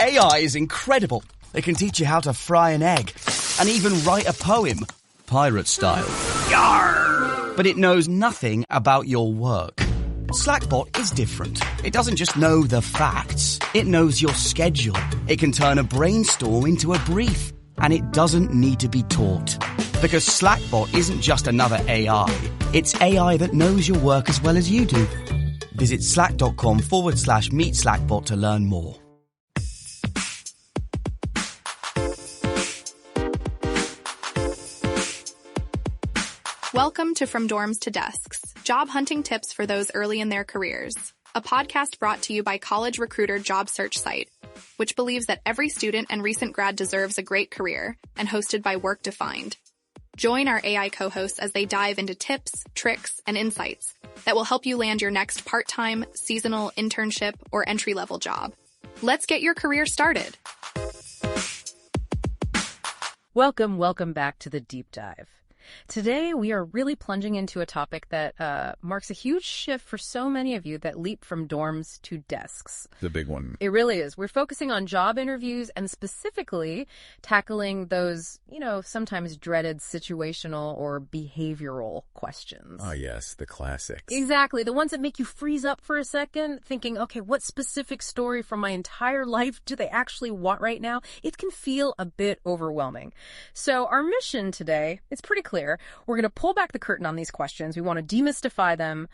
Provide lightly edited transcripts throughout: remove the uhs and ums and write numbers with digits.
AI is incredible. It can teach you how to fry an egg and even write a poem, pirate style. Yarr! But it knows nothing about your work. Slackbot is different. It doesn't just know the facts. It knows your schedule. It can turn a brainstorm into a brief. And it doesn't need to be taught. Because Slackbot isn't just another AI. It's AI that knows your work as well as you do. Visit slack.com/meet Slackbot to learn more. Welcome to From Dorms to Desks, job hunting tips for those early in their careers. A podcast brought to you by College Recruiter job search site, which believes that every student and recent grad deserves a great career, and hosted by Work Defined. Join our AI co-hosts as they dive into tips, tricks, and insights that will help you land your next part-time, seasonal, internship, or entry-level job. Let's get your career started. Welcome back to the Deep Dive. Today, we are really plunging into a topic that marks a huge shift for so many of you that leap from dorms to desks. The big one. It really is. We're focusing on job interviews and specifically tackling those, sometimes dreaded situational or behavioral questions. Oh, yes, the classics. Exactly. The ones that make you freeze up for a second, thinking, okay, what specific story from my entire life do they actually want right now? It can feel a bit overwhelming. So our mission today, it's pretty clear. We're going to pull back the curtain on these questions. We want to demystify them,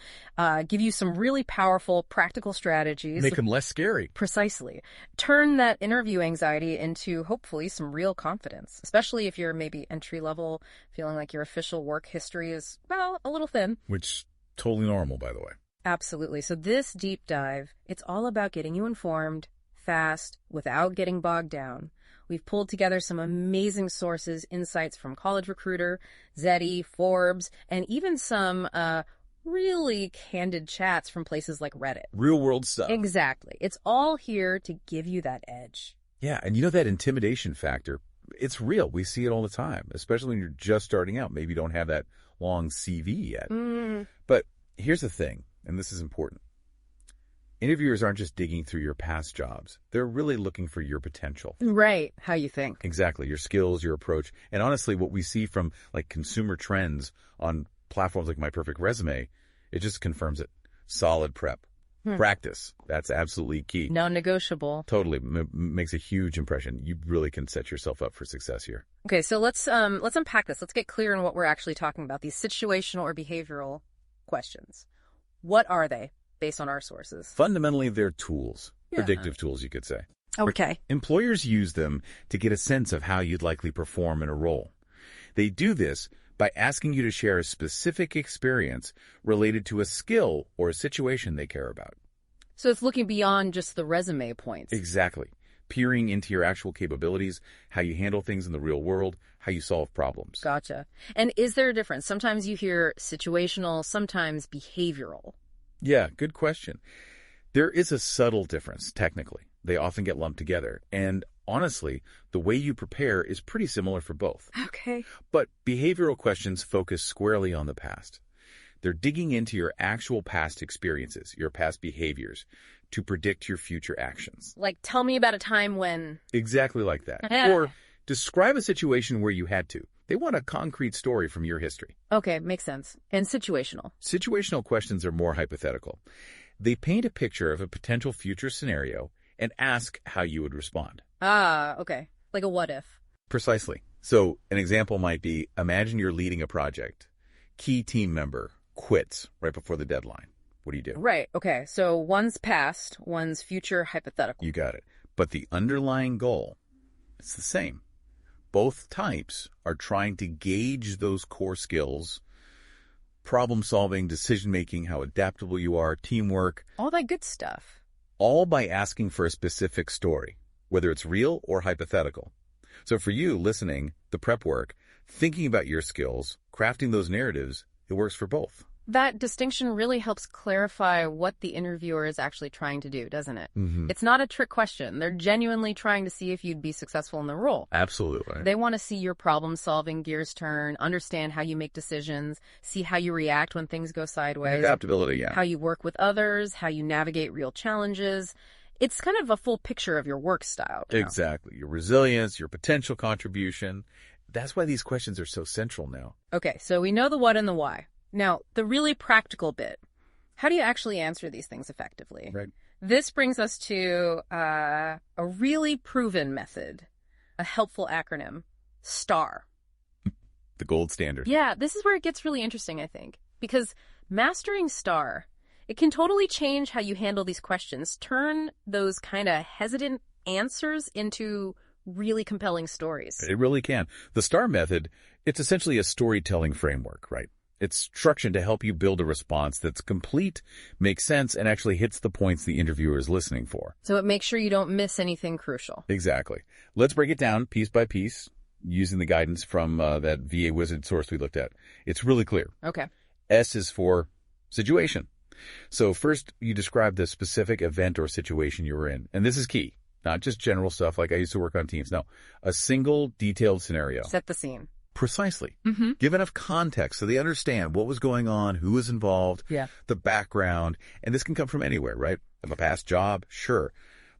give you some really powerful practical strategies. Make them less scary. Precisely. Turn that interview anxiety into hopefully some real confidence, especially if you're maybe entry level, feeling like your official work history is, well, a little thin. Which totally normal, by the way. Absolutely. So this deep dive, it's all about getting you informed, fast, without getting bogged down. We've pulled together some amazing sources, insights from College Recruiter, Zeddy, Forbes, and even some really candid chats from places like Reddit. Real world stuff. Exactly. It's all here to give you that edge. Yeah, and that intimidation factor, it's real. We see it all the time, especially when you're just starting out. Maybe you don't have that long CV yet. But here's the thing, and this is important. Interviewers aren't just digging through your past jobs. They're really looking for your potential. Right. How you think. Exactly. Your skills, your approach. And honestly, what we see from consumer trends on platforms like My Perfect Resume, it just confirms it. Solid prep. Practice. That's absolutely key. Non-negotiable. Totally. Makes a huge impression. You really can set yourself up for success here. Okay, so let's unpack this. Let's get clear on what we're actually talking about. These situational or behavioral questions. What are they? Based on our sources. Fundamentally, they're tools. Yeah. Predictive tools, you could say. Okay. Employers use them to get a sense of how you'd likely perform in a role. They do this by asking you to share a specific experience related to a skill or a situation they care about. So it's looking beyond just the resume points. Exactly. Peering into your actual capabilities, how you handle things in the real world, how you solve problems. Gotcha. And is there a difference? Sometimes you hear situational, sometimes behavioral. Yeah, good question. There is a subtle difference, technically. They often get lumped together. And honestly, the way you prepare is pretty similar for both. Okay. But behavioral questions focus squarely on the past. They're digging into your actual past experiences, your past behaviors, to predict your future actions. Like, tell me about a time when... Exactly like that. Or describe a situation where you had to. They want a concrete story from your history. Okay, makes sense. And situational? Situational questions are more hypothetical. They paint a picture of a potential future scenario and ask how you would respond. Ah, okay. Like a what if. Precisely. So an example might be, imagine you're leading a project. Key team member quits right before the deadline. What do you do? Right, okay. So one's past, one's future hypothetical. You got it. But the underlying goal, it's the same. Both types are trying to gauge those core skills, problem-solving, decision-making, how adaptable you are, teamwork. All that good stuff. All by asking for a specific story, whether it's real or hypothetical. So for you, listening, the prep work, thinking about your skills, crafting those narratives, it works for both. That distinction really helps clarify what the interviewer is actually trying to do, doesn't it? Mm-hmm. It's not a trick question. They're genuinely trying to see if you'd be successful in the role. Absolutely. They want to see your problem-solving gears turn, understand how you make decisions, see how you react when things go sideways. Adaptability, yeah. How you work with others, how you navigate real challenges. It's kind of a full picture of your work style. Exactly. Your resilience, your potential contribution. That's why these questions are so central now. Okay, so we know the what and the why. Now, the really practical bit. How do you actually answer these things effectively? Right. This brings us to a really proven method, a helpful acronym, STAR. The gold standard. Yeah, this is where it gets really interesting, I think, because mastering STAR, it can totally change how you handle these questions, turn those kind of hesitant answers into really compelling stories. It really can. The STAR method, it's essentially a storytelling framework, right? It's structured to help you build a response that's complete, makes sense, and actually hits the points the interviewer is listening for. So it makes sure you don't miss anything crucial. Exactly. Let's break it down piece by piece using the guidance from that VA Wizard source we looked at. It's really clear. Okay. S is for situation. So first, you describe the specific event or situation you were in. And this is key. Not just general stuff like I used to work on teams. No, a single detailed scenario. Set the scene. Precisely. Give enough context so they understand what was going on, who was involved, the background. And this can come from anywhere, right? Of a past job, sure.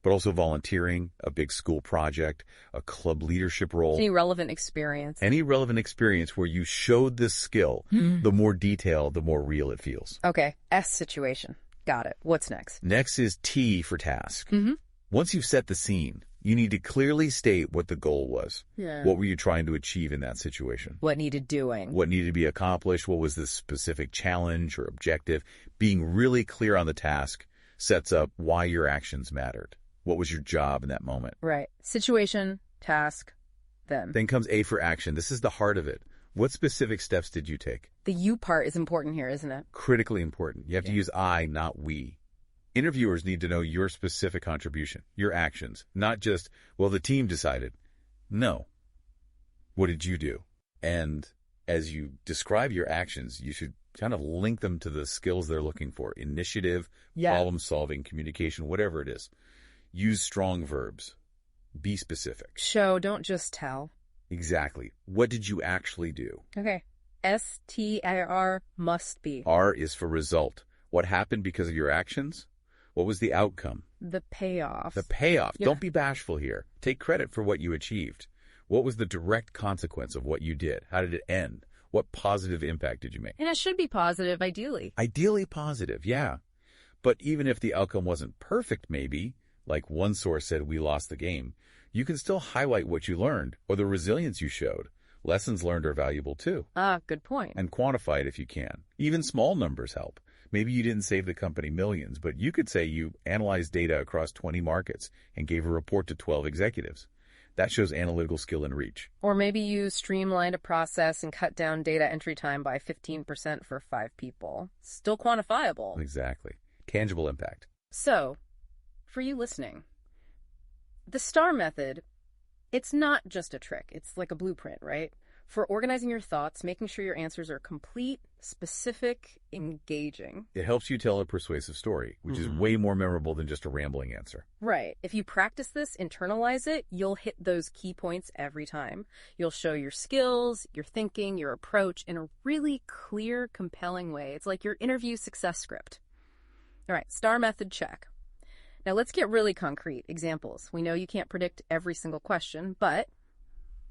But also volunteering, a big school project, a club leadership role. Any relevant experience. Any relevant experience where you showed this skill, the more detailed, the more real it feels. Okay, S situation. Got it. What's next? Next is T for task. Once you've set the scene, you need to clearly state what the goal was. What were you trying to achieve in that situation? What needed doing? What needed to be accomplished? What was the specific challenge or objective? Being really clear on the task sets up why your actions mattered. What was your job in that moment? Right. Situation, task, then. Then comes A for action. This is the heart of it. What specific steps did you take? The you part is important here, isn't it? Critically important. You have to use I, not we. Interviewers need to know your specific contribution, your actions, not just, well, the team decided. No. What did you do? And as you describe your actions, you should kind of link them to the skills they're looking for. Initiative, problem solving, communication, whatever it is. Use strong verbs. Be specific. Show, don't just tell. Exactly. What did you actually do? Okay. STIR must be. R is for result. What happened because of your actions? What was the outcome? The payoff. The payoff. Don't be bashful here. Take credit for what you achieved. What was the direct consequence of what you did? How did it end? What positive impact did you make? And it should be positive, ideally. Ideally positive, yeah. But even if the outcome wasn't perfect, maybe, like one source said we lost the game, you can still highlight what you learned or the resilience you showed. Lessons learned are valuable too. Good point. And quantify it if you can. Even small numbers help. Maybe you didn't save the company millions, but you could say you analyzed data across 20 markets and gave a report to 12 executives. That shows analytical skill and reach. Or maybe you streamlined a process and cut down data entry time by 15% for 5 people. Still quantifiable. Exactly. Tangible impact. So, for you listening, the STAR method, it's not just a trick. It's like a blueprint, right? For organizing your thoughts, making sure your answers are complete, specific, engaging. It helps you tell a persuasive story, which is way more memorable than just a rambling answer. Right. If you practice this, internalize it, you'll hit those key points every time. You'll show your skills, your thinking, your approach in a really clear, compelling way. It's like your interview success script. All right, STAR method check. Now let's get really concrete. Examples. We know you can't predict every single question, but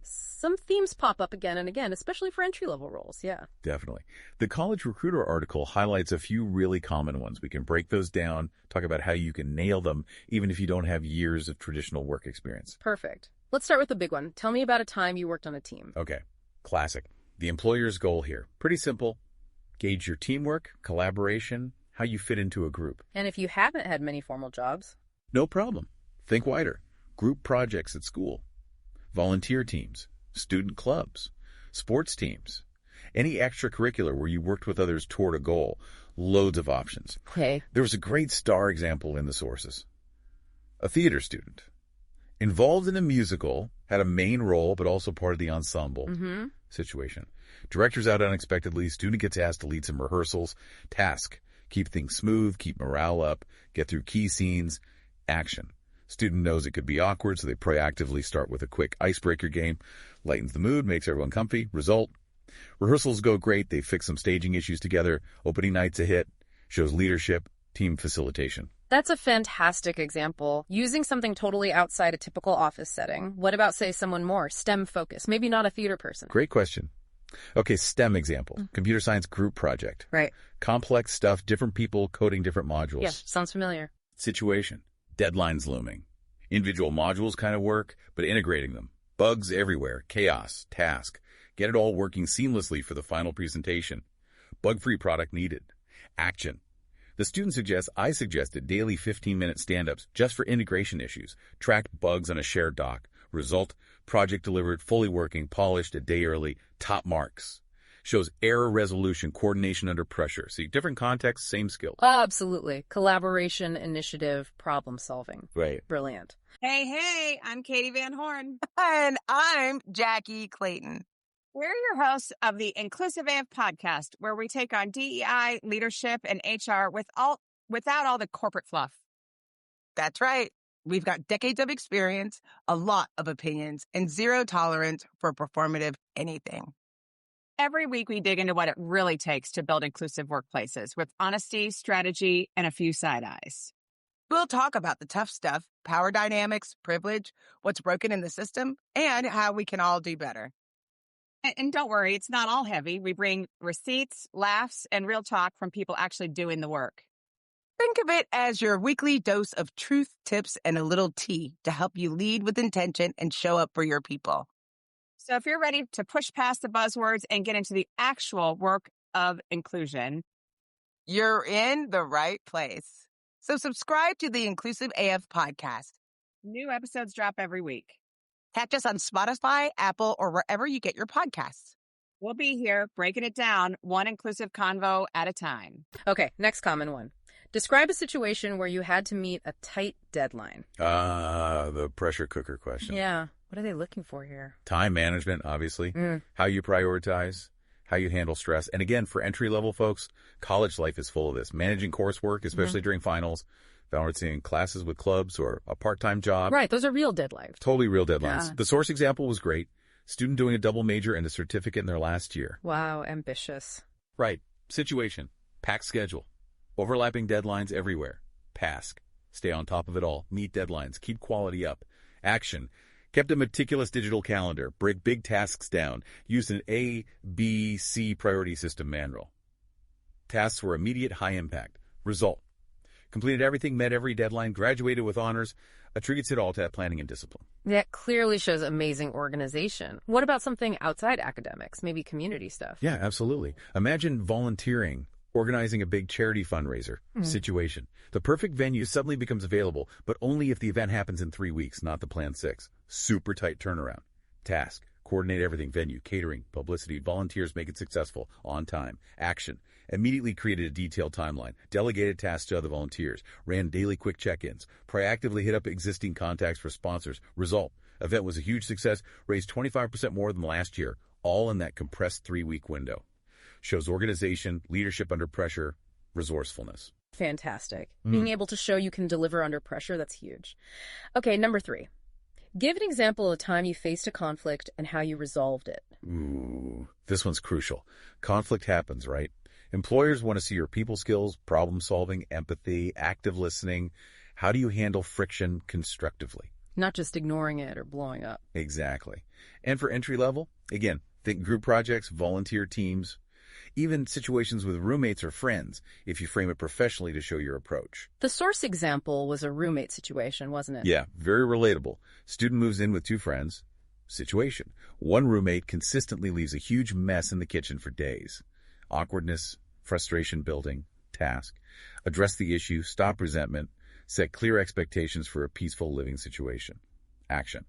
some themes pop up again and again, especially for entry-level roles, Definitely. The College Recruiter article highlights a few really common ones. We can break those down, talk about how you can nail them, even if you don't have years of traditional work experience. Perfect. Let's start with the big one. Tell me about a time you worked on a team. Okay. Classic. The employer's goal here. Pretty simple. Gauge your teamwork, collaboration, how you fit into a group. And if you haven't had many formal jobs? No problem. Think wider. Group projects at school. Volunteer teams, student clubs, sports teams, any extracurricular where you worked with others toward a goal. Loads of options. Okay. There was a great STAR example in the sources. A theater student, involved in a musical, had a main role but also part of the ensemble situation. Director's out unexpectedly, student gets asked to lead some rehearsals. Task, keep things smooth, keep morale up, get through key scenes. Action. Student knows it could be awkward, so they proactively start with a quick icebreaker game. Lightens the mood, makes everyone comfy. Result. Rehearsals go great. They fix some staging issues together. Opening night's a hit. Shows leadership, team facilitation. That's a fantastic example. Using something totally outside a typical office setting. What about, say, someone more STEM focused, maybe not a theater person? Great question. Okay, STEM example. Computer science group project. Right. Complex stuff, different people coding different modules. Yeah, sounds familiar. Situation. Deadlines looming. Individual modules kind of work, but integrating them. Bugs everywhere. Chaos. Task. Get it all working seamlessly for the final presentation. Bug-free product needed. Action. The student I suggested daily 15-minute stand-ups just for integration issues. Tracked bugs on a shared doc. Result, project delivered, fully working, polished, a day early, top marks. Shows error resolution, coordination under pressure. See, different contexts, same skills. Oh, absolutely. Collaboration, initiative, problem solving. Right. Brilliant. Hey, I'm Katie Van Horn. And I'm Jackie Clayton. We're your hosts of the Inclusive AF podcast, where we take on DEI, leadership, and HR without all the corporate fluff. That's right. We've got decades of experience, a lot of opinions, and zero tolerance for performative anything. Every week, we dig into what it really takes to build inclusive workplaces with honesty, strategy, and a few side eyes. We'll talk about the tough stuff, power dynamics, privilege, what's broken in the system, and how we can all do better. And don't worry, it's not all heavy. We bring receipts, laughs, and real talk from people actually doing the work. Think of it as your weekly dose of truth, tips, and a little tea to help you lead with intention and show up for your people. So if you're ready to push past the buzzwords and get into the actual work of inclusion, you're in the right place. So subscribe to the Inclusive AF podcast. New episodes drop every week. Catch us on Spotify, Apple, or wherever you get your podcasts. We'll be here breaking it down one inclusive convo at a time. Okay, next common one. Describe a situation where you had to meet a tight deadline. The pressure cooker question. Yeah. What are they looking for here? Time management, obviously. How you prioritize, how you handle stress. And again, for entry-level folks, college life is full of this. Managing coursework, especially during finals, balancing classes with clubs or a part-time job. Right, those are real deadlines. Totally real deadlines. Yeah. The source example was great. Student doing a double major and a certificate in their last year. Wow, ambitious. Right. Situation. Packed schedule. Overlapping deadlines everywhere. Task. Stay on top of it all. Meet deadlines. Keep quality up. Action. Kept a meticulous digital calendar. Break big tasks down. Used an A, B, C priority system manual. Tasks were immediate, high impact. Result. Completed everything, met every deadline, graduated with honors, attributes it all to that planning and discipline. That clearly shows amazing organization. What about something outside academics, maybe community stuff? Yeah, absolutely. Imagine volunteering, organizing a big charity fundraiser. Situation. The perfect venue suddenly becomes available, but only if the event happens in 3 weeks, not the planned 6. Super tight turnaround. Task. Coordinate everything, venue, catering, publicity, volunteers, make it successful, on time. Action. Immediately created a detailed timeline, delegated tasks to other volunteers, ran daily quick check-ins, proactively hit up existing contacts for sponsors. Result. Event was a huge success, raised 25% more than last year, all in that compressed 3-week window. Shows organization, leadership under pressure, resourcefulness. Fantastic. Being able to show you can deliver under pressure, that's huge. Okay, number 3. Give an example of a time you faced a conflict and how you resolved it. Ooh, this one's crucial. Conflict happens, right? Employers want to see your people skills, problem solving, empathy, active listening. How do you handle friction constructively? Not just ignoring it or blowing up. Exactly. And for entry level, again, think group projects, volunteer teams, even situations with roommates or friends, if you frame it professionally to show your approach. The source example was a roommate situation, wasn't it? Yeah, very relatable. Student moves in with 2 friends. Situation. One roommate consistently leaves a huge mess in the kitchen for days. Awkwardness, frustration building. Task. Address the issue, stop resentment, set clear expectations for a peaceful living situation. Action.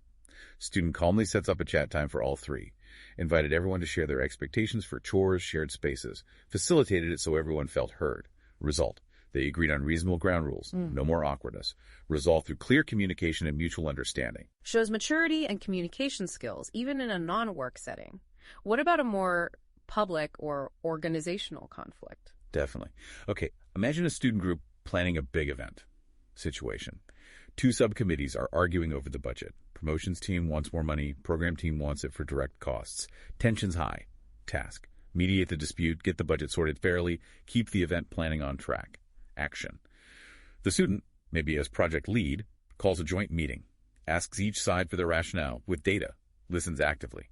Student calmly sets up a chat time for all 3. Invited everyone to share their expectations for chores, shared spaces. Facilitated it so everyone felt heard. Result. They agreed on reasonable ground rules. No more awkwardness. Resolved through clear communication and mutual understanding. Shows maturity and communication skills, even in a non-work setting. What about a more public or organizational conflict? Definitely. Okay, imagine a student group planning a big event. Situation. 2 subcommittees are arguing over the budget. Promotions team wants more money. Program team wants it for direct costs. Tension's high. Task. Mediate the dispute, get the budget sorted fairly, keep the event planning on track. Action. The student, maybe as project lead, calls a joint meeting, asks each side for their rationale with data, listens actively,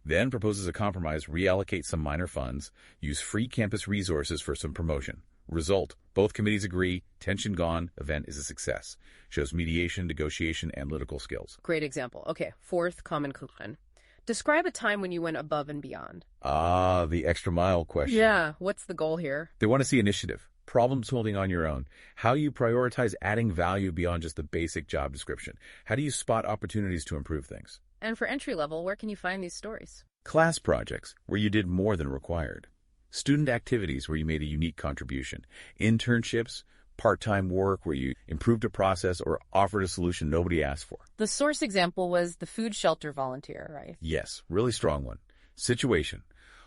then proposes a compromise, reallocate some minor funds, use free campus resources for some promotion. Result, both committees agree, tension gone, event is a success. Shows mediation, negotiation, analytical skills. Great example. Okay, fourth common conclusion. Describe a time when you went above and beyond. Ah, the extra mile question. Yeah, what's the goal here? They want to see initiative, problem solving on your own, how you prioritize adding value beyond just the basic job description. How do you spot opportunities to improve things? And for entry level, where can you find these stories? Class projects, where you did more than required. Student activities, where you made a unique contribution. Internships, part-time work, where you improved a process or offered a solution nobody asked for. The source example was the food shelter volunteer, right? Yes, really strong one. Situation,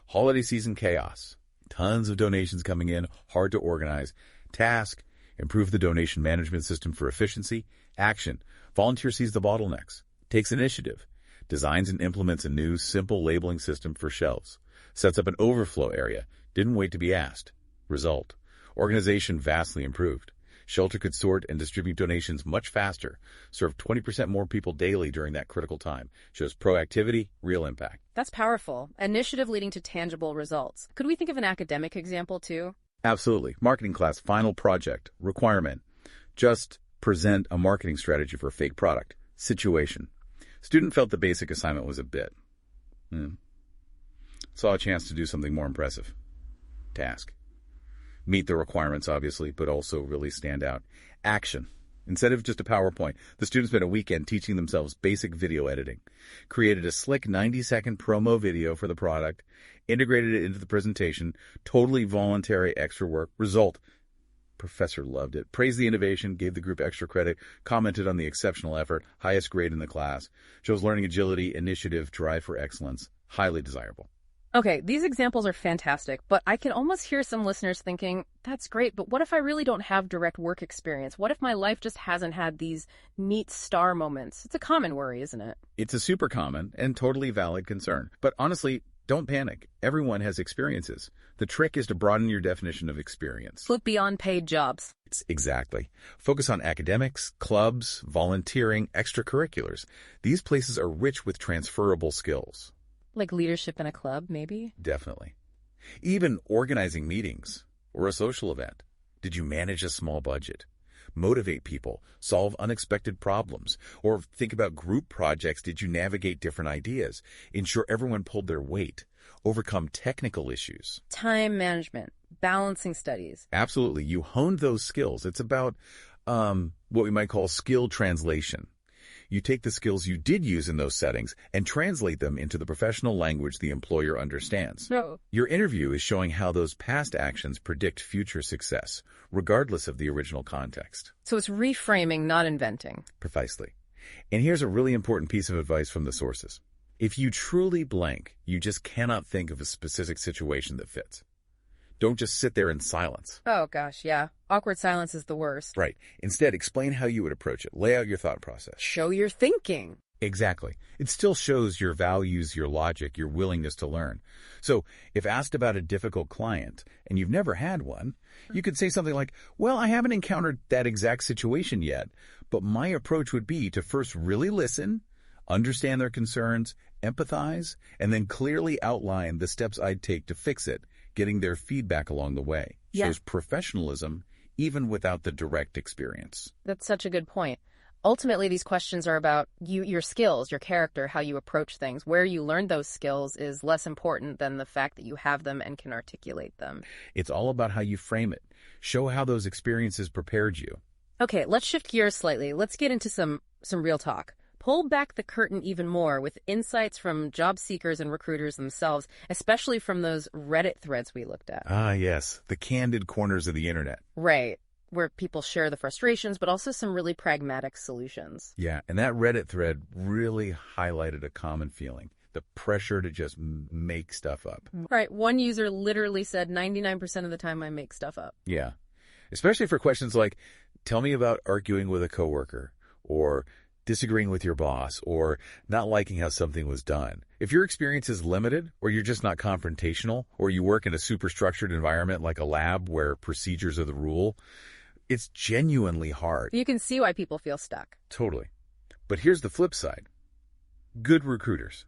holiday season chaos. Tons of donations coming in, hard to organize. Task, improve the donation management system for efficiency. Action, volunteer sees the bottlenecks, takes initiative, designs and implements a new, simple labeling system for shelves, sets up an overflow area, didn't wait to be asked. Result, organization vastly improved. Shelter could sort and distribute donations much faster, serve 20% more people daily during that critical time. Shows proactivity, real impact. That's powerful. Initiative leading to tangible results. Could we think of an academic example too? Absolutely. Marketing class, final project, requirement. Just present a marketing strategy for a fake product. Situation. Student felt the basic assignment was a bit. Saw a chance to do something more impressive. Task. Meet the requirements, obviously, but also really stand out. Action. Instead of just a PowerPoint, the students spent a weekend teaching themselves basic video editing, created a slick 90-second promo video for the product, integrated it into the presentation, totally voluntary extra work. Result, professor loved it, praised the innovation, gave the group extra credit, commented on the exceptional effort, highest grade in the class, shows learning agility, initiative, drive for excellence, highly desirable. Okay, these examples are fantastic, but I can almost hear some listeners thinking, that's great, but what if I really don't have direct work experience? What if my life just hasn't had these neat star moments? It's a common worry, isn't it? It's a super common and totally valid concern. But honestly, don't panic. Everyone has experiences. The trick is to broaden your definition of experience. Look beyond paid jobs. Exactly. Focus on academics, clubs, volunteering, extracurriculars. These places are rich with transferable skills. Like leadership in a club, maybe? Definitely. Even organizing meetings or a social event. Did you manage a small budget? Motivate people, solve unexpected problems, or think about group projects. Did you navigate different ideas? Ensure everyone pulled their weight, overcome technical issues. Time management, balancing studies. Absolutely. You honed those skills. It's about what we might call skill translation. You take the skills you did use in those settings and translate them into the professional language the employer understands. No. Your interview is showing how those past actions predict future success, regardless of the original context. So it's reframing, not inventing. Precisely. And here's a really important piece of advice from the sources. If you truly blank, you just cannot think of a specific situation that fits. Don't just sit there in silence. Oh, gosh, yeah. Awkward silence is the worst. Right. Instead, explain how you would approach it. Lay out your thought process. Show your thinking. Exactly. It still shows your values, your logic, your willingness to learn. So if asked about a difficult client and you've never had one, you could say something like, well, I haven't encountered that exact situation yet, but my approach would be to first really listen, understand their concerns, empathize, and then clearly outline the steps I'd take to fix it, getting their feedback along the way. Yeah. Shows professionalism even without the direct experience. That's such a good point. Ultimately, these questions are about your skills, your character, how you approach things. Where you learn those skills is less important than the fact that you have them and can articulate them. It's all about how you frame it. Show how those experiences prepared you. Okay, let's shift gears slightly. Let's get into some real talk. Pull back the curtain even more with insights from job seekers and recruiters themselves, especially from those Reddit threads we looked at. Ah, yes, the candid corners of the internet. Right, where people share the frustrations, but also some really pragmatic solutions. Yeah, and that Reddit thread really highlighted a common feeling, the pressure to just make stuff up. Right, one user literally said 99% of the time I make stuff up. Yeah, especially for questions like, tell me about arguing with a coworker, or disagreeing with your boss, or not liking how something was done. If your experience is limited, or you're just not confrontational, or you work in a super structured environment like a lab where procedures are the rule, It's genuinely hard. You can see why people feel stuck. Totally. But here's the flip side. Good recruiters.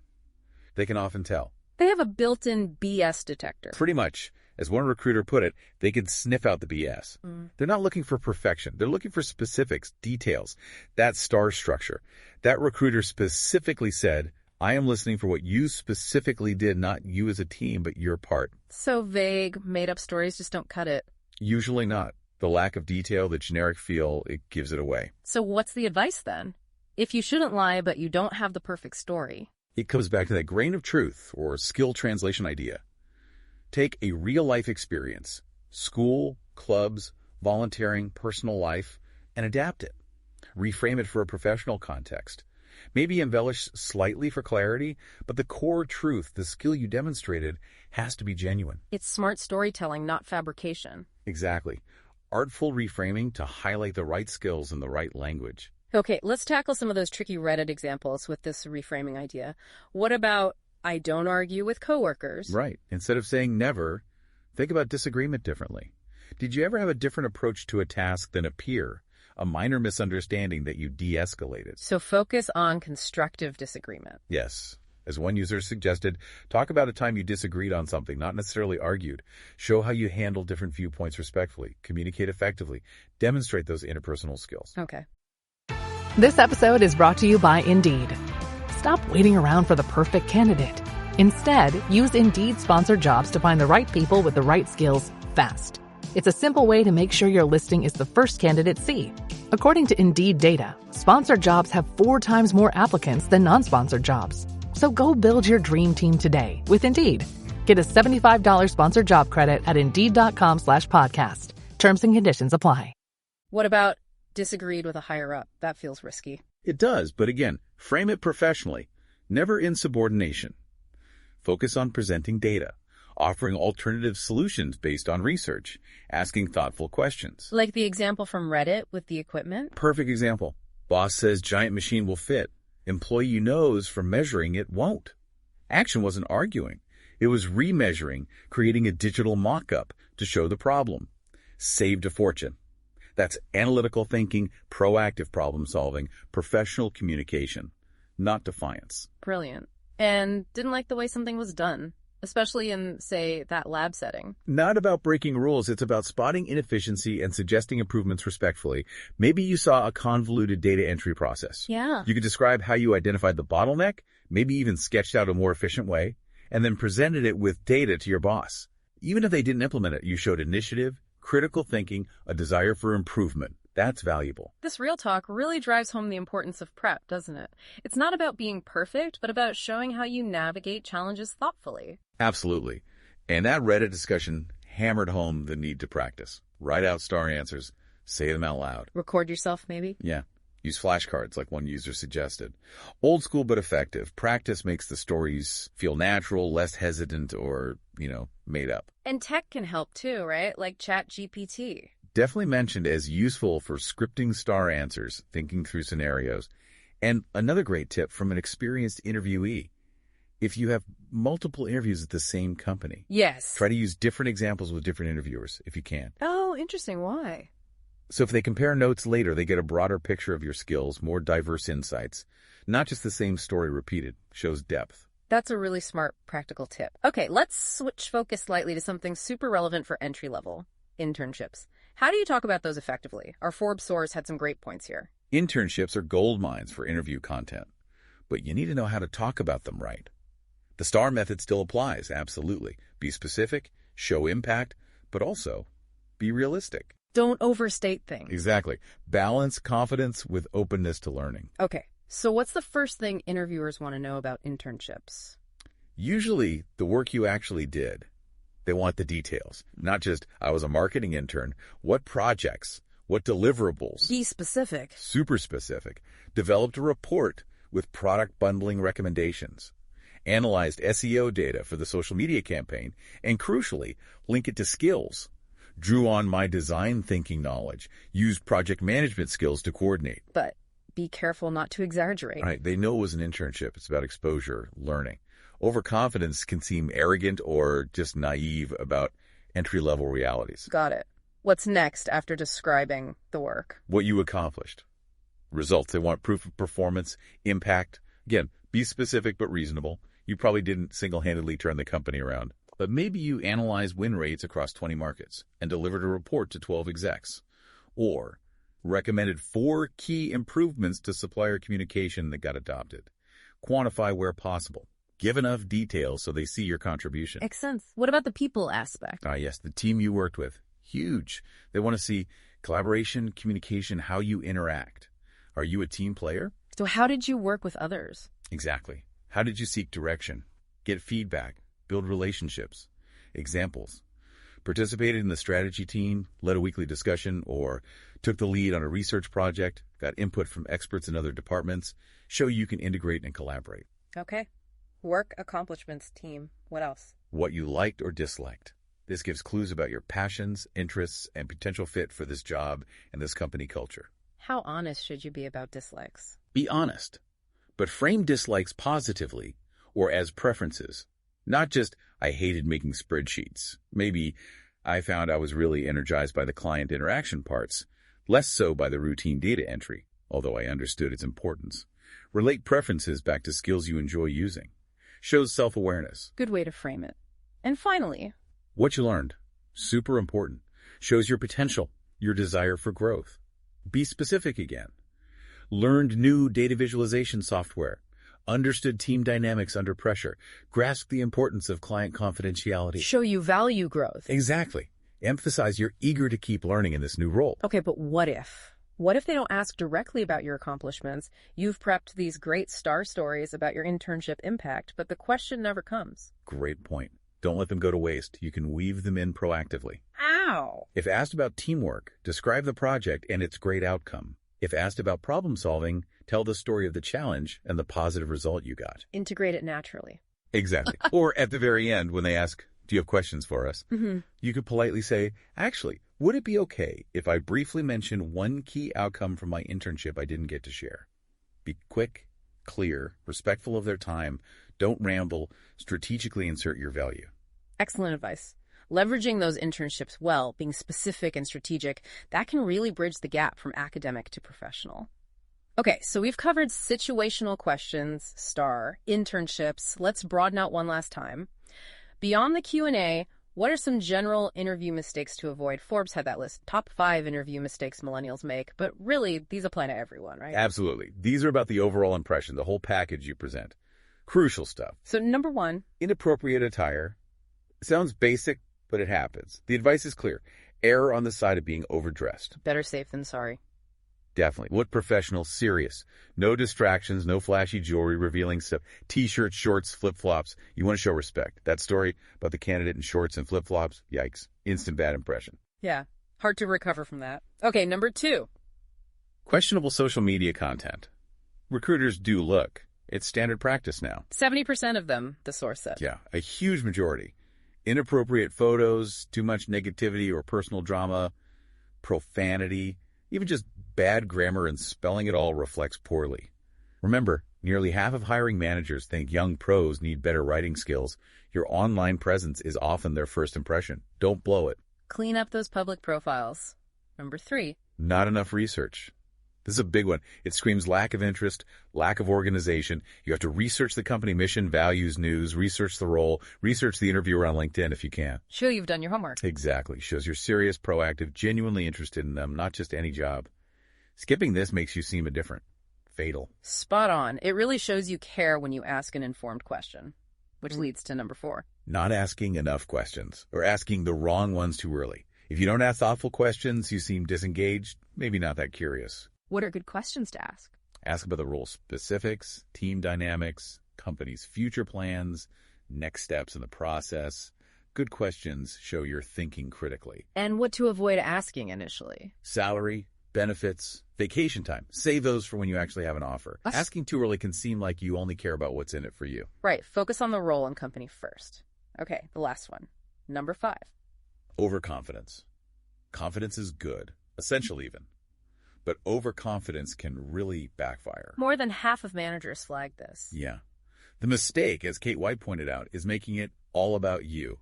They can often tell. They have a built-in BS detector. Pretty much. As one recruiter put it, they can sniff out the BS. They're not looking for perfection. They're looking for specifics, details, that star structure. That recruiter specifically said, I am listening for what you specifically did, not you as a team, but your part. So vague, made-up stories just don't cut it. Usually not. The lack of detail, the generic feel, it gives it away. So what's the advice then? If you shouldn't lie, but you don't have the perfect story. It comes back to that grain of truth or skill translation idea. Take a real-life experience, school, clubs, volunteering, personal life, and adapt it. Reframe it for a professional context. Maybe embellish slightly for clarity, but the core truth, the skill you demonstrated, has to be genuine. It's smart storytelling, not fabrication. Exactly. Artful reframing to highlight the right skills in the right language. Okay, let's tackle some of those tricky Reddit examples with this reframing idea. What about, I don't argue with coworkers? Right. Instead of saying never, think about disagreement differently. Did you ever have a different approach to a task than a peer? A minor misunderstanding that you de-escalated? So focus on constructive disagreement. Yes. As one user suggested, talk about a time you disagreed on something, not necessarily argued. Show how you handle different viewpoints respectfully, communicate effectively, demonstrate those interpersonal skills. Okay. This episode is brought to you by Indeed. Stop waiting around for the perfect candidate. Instead, use Indeed sponsored jobs to find the right people with the right skills fast. It's a simple way to make sure your listing is the first candidates see. According to Indeed data, sponsored jobs have 4 times more applicants than non-sponsored jobs. So go build your dream team today with Indeed. Get a $75 sponsored job credit at Indeed.com/podcast. Terms and conditions apply. What about disagreed with a higher up? That feels risky. It does, but again, frame it professionally, never in subordination. Focus on presenting data, offering alternative solutions based on research, asking thoughtful questions. Like the example from Reddit with the equipment? Perfect example. Boss says giant machine will fit. Employee knows from measuring it won't. Action wasn't arguing. It was remeasuring, creating a digital mock-up to show the problem. Saved a fortune. That's analytical thinking, proactive problem solving, professional communication, not defiance. Brilliant. And didn't like the way something was done, especially in, say, that lab setting. Not about breaking rules. It's about spotting inefficiency and suggesting improvements respectfully. Maybe you saw a convoluted data entry process. Yeah. You could describe how you identified the bottleneck, maybe even sketched out a more efficient way, and then presented it with data to your boss. Even if they didn't implement it, you showed initiative, critical thinking, a desire for improvement. That's valuable. This real talk really drives home the importance of prep, doesn't it? It's not about being perfect, but about showing how you navigate challenges thoughtfully. Absolutely. And that Reddit discussion hammered home the need to practice. Write out star answers. Say them out loud. Record yourself, maybe? Yeah. Use flashcards like one user suggested. Old school but effective. Practice makes the stories feel natural, less hesitant, or, made up. And tech can help too, right? Like ChatGPT. Definitely mentioned as useful for scripting star answers, thinking through scenarios. And another great tip from an experienced interviewee. If you have multiple interviews at the same company, yes, try to use different examples with different interviewers if you can. Oh, interesting. Why? So if they compare notes later, they get a broader picture of your skills, more diverse insights. Not just the same story repeated, shows depth. That's a really smart practical tip. Okay, let's switch focus slightly to something super relevant for entry level, internships. How do you talk about those effectively? Our Forbes source had some great points here. Internships are gold mines for interview content, but you need to know how to talk about them right. The STAR method still applies, absolutely. Be specific, show impact, but also be realistic. Don't overstate things. Exactly. Balance confidence with openness to learning. Okay, so what's the first thing interviewers want to know about internships? Usually the work you actually did. They want the details, not just, I was a marketing intern. What projects? What deliverables? Be specific. Super specific. Developed a report with product bundling recommendations. Analyzed SEO data for the social media campaign, and crucially, link it to skills. Drew on my design thinking knowledge. Used project management skills to coordinate. But be careful not to exaggerate. Right. They know it was an internship. It's about exposure, learning. Overconfidence can seem arrogant or just naive about entry-level realities. Got it. What's next after describing the work? What you accomplished. Results. They want proof of performance, impact. Again, be specific but reasonable. You probably didn't single-handedly turn the company around. But maybe you analyzed win rates across 20 markets and delivered a report to 12 execs. Or recommended 4 key improvements to supplier communication that got adopted. Quantify where possible. Give enough details so they see your contribution. Makes sense. What about the people aspect? Yes, the team you worked with. Huge. They want to see collaboration, communication, how you interact. Are you a team player? So how did you work with others? Exactly. How did you seek direction? Get feedback? Build relationships? Examples. Participated in the strategy team, led a weekly discussion, or took the lead on a research project, got input from experts in other departments. Show you can integrate and collaborate. Okay. Work accomplishments team. What else? What you liked or disliked. This gives clues about your passions, interests, and potential fit for this job and this company culture. How honest should you be about dislikes? Be honest, but frame dislikes positively or as preferences. Not just, I hated making spreadsheets. Maybe, I found I was really energized by the client interaction parts, less so by the routine data entry, although I understood its importance. Relate preferences back to skills you enjoy using. Shows self-awareness. Good way to frame it. And finally, what you learned. Super important. Shows your potential, your desire for growth. Be specific again. Learned new data visualization software. Understood team dynamics under pressure. Grasped the importance of client confidentiality. show you value growth. Exactly. Emphasize you're eager to keep learning in this new role. Okay, but what if? What if they don't ask directly about your accomplishments? You've prepped these great star stories about your internship impact, but the question never comes. Great point. Don't let them go to waste. You can weave them in proactively. Ow! If asked about teamwork, describe the project and its great outcome. If asked about problem solving, tell the story of the challenge and the positive result you got. Integrate it naturally. Exactly. Or at the very end, when they ask, do you have questions for us? You could politely say, actually, would it be okay if I briefly mention one key outcome from my internship I didn't get to share? Be quick, clear, respectful of their time. Don't ramble. Strategically insert your value. Excellent advice. Leveraging those internships well, being specific and strategic, that can really bridge the gap from academic to professional. Okay, so we've covered situational questions, STAR, internships. Let's broaden out one last time. Beyond the Q&A, what are some general interview mistakes to avoid? Forbes had that list, top 5 interview mistakes millennials make, but really, these apply to everyone, right? Absolutely. These are about the overall impression, the whole package you present. Crucial stuff. So number 1. Inappropriate attire. Sounds basic, but it happens. The advice is clear. Err on the side of being overdressed. Better safe than sorry. Definitely. Look professional, serious. No distractions, no flashy jewelry, revealing stuff. T-shirts, shorts, flip-flops. You want to show respect. That story about the candidate in shorts and flip-flops, yikes. Instant bad impression. Yeah, hard to recover from that. Okay, number 2. Questionable social media content. Recruiters do look. It's standard practice now. 70% of them, the source said. Yeah, a huge majority. Inappropriate photos, too much negativity or personal drama, profanity, even just bad grammar and spelling it all reflects poorly. Remember, nearly half of hiring managers think young pros need better writing skills. Your online presence is often their first impression. Don't blow it. Clean up those public profiles. Number 3. Not enough research. This is a big one. It screams lack of interest, lack of organization. You have to research the company mission, values, news, research the role, research the interviewer on LinkedIn if you can. Show you've done your homework. Exactly. Shows you're serious, proactive, genuinely interested in them, not just any job. Skipping this makes you seem indifferent. Fatal. Spot on. It really shows you care when you ask an informed question, which leads to number 4. Not asking enough questions, or asking the wrong ones too early. If you don't ask thoughtful questions, you seem disengaged, maybe not that curious. What are good questions to ask? Ask about the role specifics, team dynamics, company's future plans, next steps in the process. Good questions show you're thinking critically. And what to avoid asking initially. Salary, benefits, vacation time. Save those for when you actually have an offer. Asking too early can seem like you only care about what's in it for you. Right. Focus on the role and company first. Okay, the last one. Number 5. Overconfidence. Confidence is good, essential even. But overconfidence can really backfire. More than half of managers flag this. Yeah. The mistake, as Kate White pointed out, is making it all about you.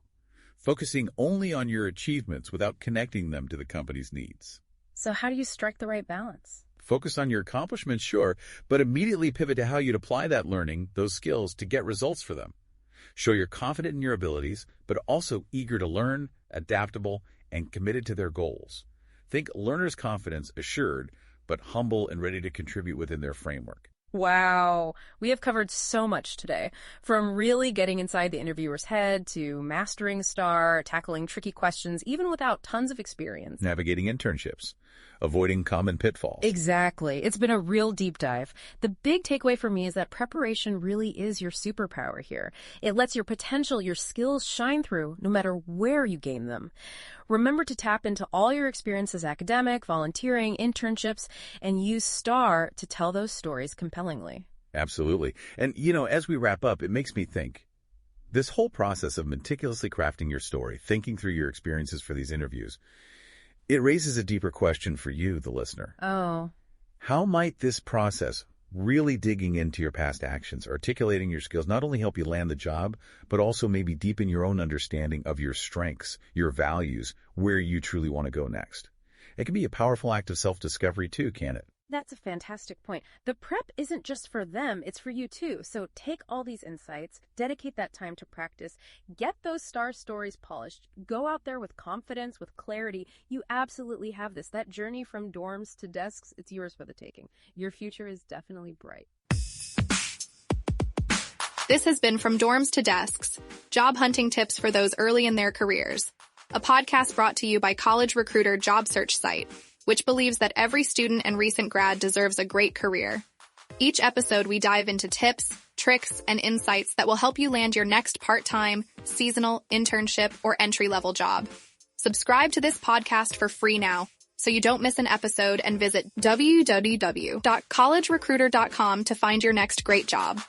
focusing only on your achievements without connecting them to the company's needs. So how do you strike the right balance? Focus on your accomplishments, sure, but immediately pivot to how you'd apply that learning, those skills, to get results for them. Show you're confident in your abilities, but also eager to learn, adaptable, and committed to their goals. Think learner's confidence assured, but humble and ready to contribute within their framework. Wow, we have covered so much today, from really getting inside the interviewer's head to mastering STAR, tackling tricky questions even without tons of experience. Navigating internships, avoiding common pitfalls. Exactly. It's been a real deep dive. The big takeaway for me is that preparation really is your superpower here. It lets your potential, your skills shine through no matter where you gain them. Remember to tap into all your experiences, academic, volunteering, internships, and use STAR to tell those stories compellingly. Absolutely. And, as we wrap up, it makes me think, this whole process of meticulously crafting your story, thinking through your experiences for these interviews, it raises a deeper question for you, the listener. Oh. How might this process, really digging into your past actions, articulating your skills, not only help you land the job, but also maybe deepen your own understanding of your strengths, your values, where you truly want to go next? It can be a powerful act of self-discovery too, can't it? That's a fantastic point. The prep isn't just for them, it's for you too. So take all these insights, dedicate that time to practice, get those STAR stories polished, go out there with confidence, with clarity. You absolutely have this. That journey from dorms to desks, it's yours for the taking. Your future is definitely bright. This has been From Dorms to Desks, job hunting tips for those early in their careers. A podcast brought to you by College Recruiter job search site, which believes that every student and recent grad deserves a great career. Each episode, we dive into tips, tricks, and insights that will help you land your next part-time, seasonal, internship, or entry-level job. Subscribe to this podcast for free now, so you don't miss an episode, and visit www.collegerecruiter.com to find your next great job.